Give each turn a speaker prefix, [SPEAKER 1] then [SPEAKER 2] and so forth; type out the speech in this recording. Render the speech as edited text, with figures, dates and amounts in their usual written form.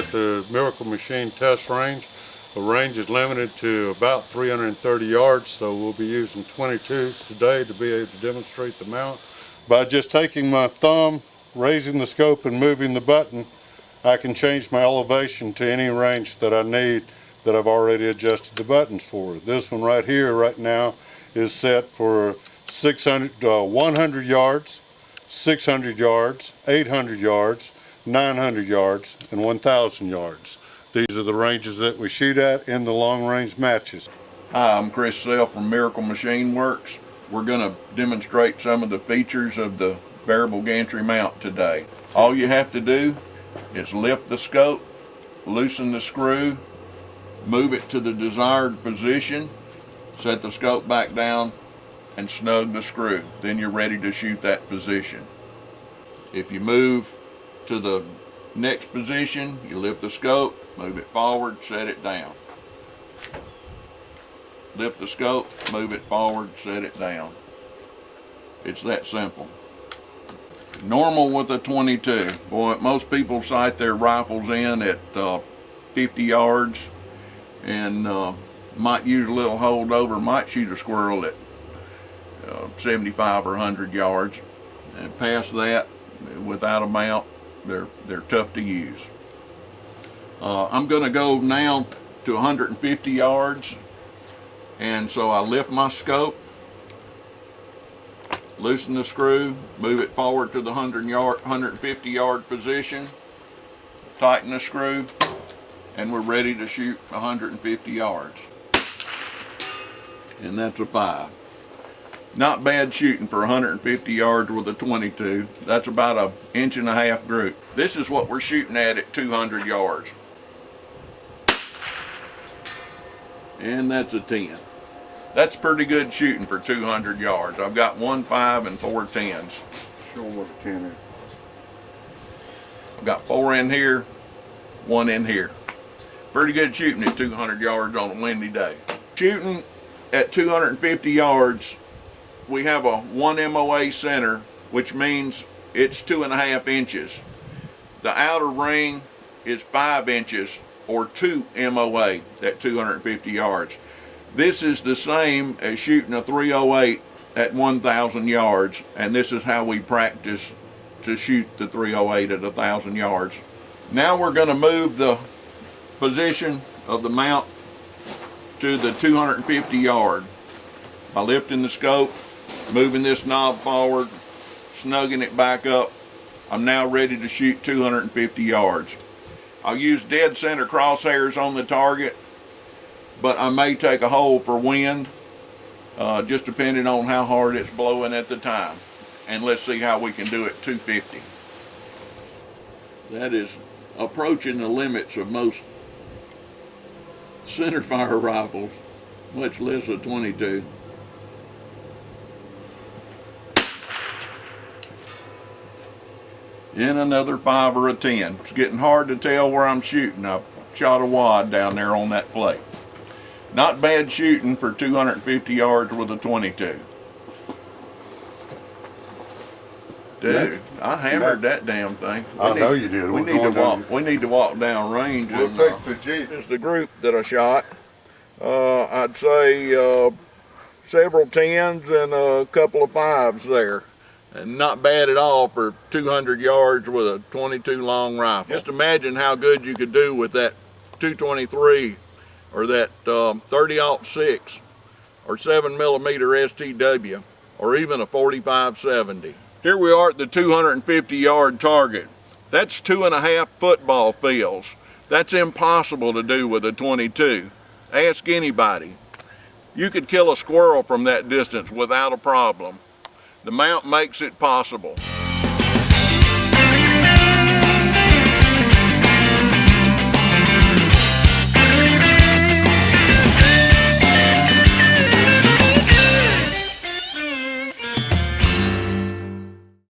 [SPEAKER 1] at the Miracle Machine test range. The range is limited to about 330 yards, so we'll be using 22s today to be able to demonstrate the mount. By just taking my thumb, raising the scope and moving the button, I can change my elevation to any range that I need that I've already adjusted the buttons for. This one right here right now is set for 100 yards, 600 yards, 800 yards, 900 yards, and 1,000 yards. These are the ranges that we shoot at in the long range matches.
[SPEAKER 2] Hi, I'm Chris Sell from Miracle Machine Works. We're going to demonstrate some of the features of the variable gantry mount today. All you have to do is lift the scope, loosen the screw, move it to the desired position, set the scope back down, and snug the screw. Then you're ready to shoot that position. If you move to the next position, you lift the scope, move it forward, set it down. Lift the scope, move it forward, set it down. It's that simple. Normal with a 22. Boy, most people sight their rifles in at 50 yards and might use a little holdover, might shoot a squirrel at 75 or 100 yards. And past that, without a mount, they're tough to use. I'm going to go now to 150 yards, and so I lift my scope, loosen the screw, move it forward to the 150 yard position, tighten the screw, and we're ready to shoot 150 yards. And that's a 5. Not bad shooting for 150 yards with a 22. That's about an 1.5 inch group. This is what we're shooting at 200 yards. And that's a 10. That's pretty good shooting for 200 yards. I've got 1 5 and 4 10s.
[SPEAKER 1] Show what a 10 is.
[SPEAKER 2] I've got 4 in here, 1 in here. Pretty good shooting at 200 yards on a windy day. Shooting at 250 yards, we have a 1 MOA center, which means it's 2.5 inches. The outer ring is 5 inches or 2 MOA at 250 yards. This is the same as shooting a 308 at 1,000 yards, and this is how we practice to shoot the 308 at 1,000 yards. Now we're going to move the position of the mount to the 250 yard by lifting the scope, moving this knob forward, snugging it back up. I'm now ready to shoot 250 yards. I'll use dead center crosshairs on the target, but I may take a hole for wind, just depending on how hard it's blowing at the time. And let's see how we can do it 250. That is approaching the limits of most centerfire rifles, much less a 22. And another 5 or a 10. It's getting hard to tell where I'm shooting. I've shot a wad down there on that plate. Not bad shooting for 250 yards with a 22. Dude, I hammered that damn thing.
[SPEAKER 1] I know you did.
[SPEAKER 2] We need to walk down range.
[SPEAKER 1] We'll take the Jeep.
[SPEAKER 2] This is the group that I shot. I'd say several 10s and a couple of 5s there. And not bad at all for 200 yards with a 22 long rifle. Just imagine how good you could do with that 223 or that 30-06 or 7mm STW or even a 45-70. Here we are at the 250 yard target. That's 2.5 football fields. That's impossible to do with a 22. Ask anybody. You could kill a squirrel from that distance without a problem. The mount makes it possible.